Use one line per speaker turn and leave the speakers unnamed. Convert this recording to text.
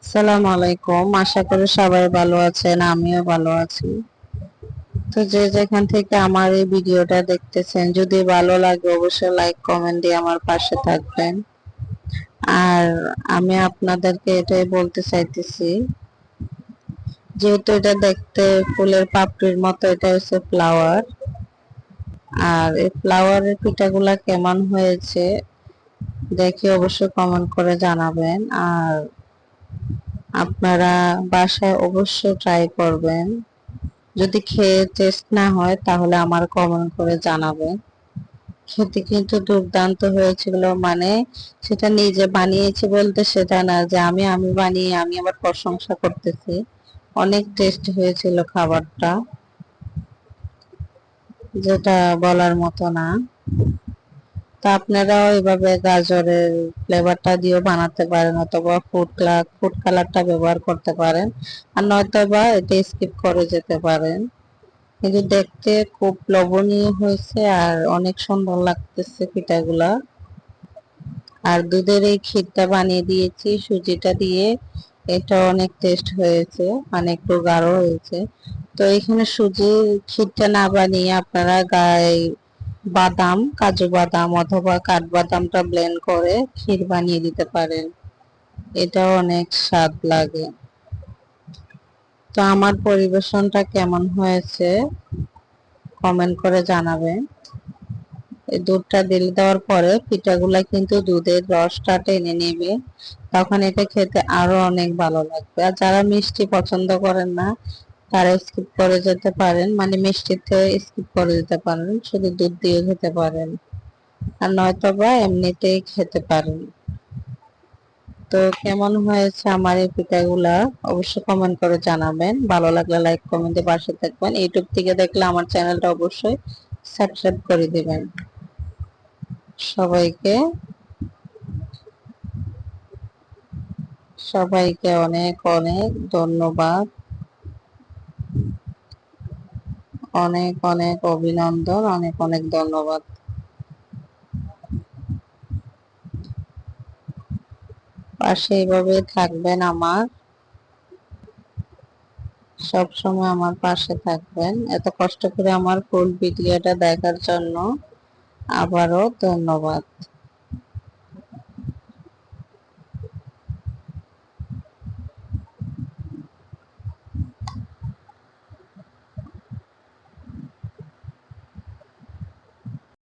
আসসালামু আলাইকুম। আশা করি সবাই ভালো আছেন, আমিও ভালো আছি। তো যে যেখান থেকে আমার এই ভিডিওটা দেখতেছেন, যদি ভালো লাগে অবশ্যই লাইক কমেন্ট দিয়ে আমার পাশে থাকবেন। আর আমি আপনাদেরকে এটাই বলতে চাইতেছি, যেহেতু এটা দেখতে ফুলের পাপড়ির মতো, এটা হচ্ছে ফ্লাওয়ার। আর এই ফ্লাওয়ারের পিঠাগুলা কেমন হয়েছে দেখে অবশ্যই কমেন্ট করে জানাবেন। আর আপনারা বাসায় অবশ্যই ট্রাই করবেন। যদি খেয়ে টেস্ট না হয় তাহলে আমার কমেন্ট করে জানাবেন। খেতে কিন্তু দুর্দান্ত হয়েছিল, মানে সেটা নিজে বানিয়েছি বলতে সেটা না যে আমি বানিয়ে আমি আবার প্রশংসা করতেছি। অনেক টেস্ট হয়েছিল খাবারটা, যেটা বলার মতো না। তা আপনারাও এভাবে গাজরের ফ্লেভারটা দিয়েও বানাতে পারেন, অথবা ফুড কালারটা ব্যবহার করতে পারেন, আর নয়তো বা এটা স্কিপ করে যেতে পারেন। কিন্তু দেখতে খুব লোভনীয় হয়েছে আর অনেক সুন্দর লাগতেছে পিঠাগুলা। আর দুধের এই ক্ষীরটা বানিয়ে দিয়েছি সুজিটা দিয়ে, এটা অনেক টেস্ট হয়েছে, মানে একটু গাঢ় হয়েছে। তো এখানে সুজির ক্ষীরটা না বানিয়ে আপনারা গায়ে বাদাম, কাজু বাদাম অথবা কাঠবাদামটা ব্লেন্ড করে ক্ষীর বানিয়ে দিতে পারেন, এটাও অনেক স্বাদ লাগে। তো আমার পরিবেশনটা কেমন হয়েছে কমেন্ট করে জানাবেন। এই দুধটা দেওয়ার পরে পিঠাগুলা কিন্তু দুধের রসটা টেনে নেবে, তখন এটা খেতে আরো অনেক ভালো লাগবে। আর যারা মিষ্টি পছন্দ করেন না তারা স্কিপ করে যেতে পারেন, মানে মিষ্টিতে স্কিপ করে যেতে পারেন, শুধু দুধ দিয়ে খেতে পারেন, আর নয়তো বা এমনিতেই খেতে পারেন। তো কেমন হয়েছে আমার এই পিঠাগুলা অবশ্যই কমেন্ট করে জানাবেন। ভালো লাগলে লাইক কমেন্টে পাশে থাকবেন। ইউটিউব থেকে দেখলে আমার চ্যানেলটা অবশ্যই সাবস্ক্রাইব করে দিবেন। সবাইকে সবাইকে অনেক অনেক ধন্যবাদ, অনেক অনেক অভিনন্দন, অনেক অনেক ধন্যবাদ। পাশে এইভাবে থাকবেন আমার, সব সময় আমার পাশে থাকবেন। এত কষ্ট করে আমার ফুল ভিডিওটা দেখার জন্য আবারও ধন্যবাদ।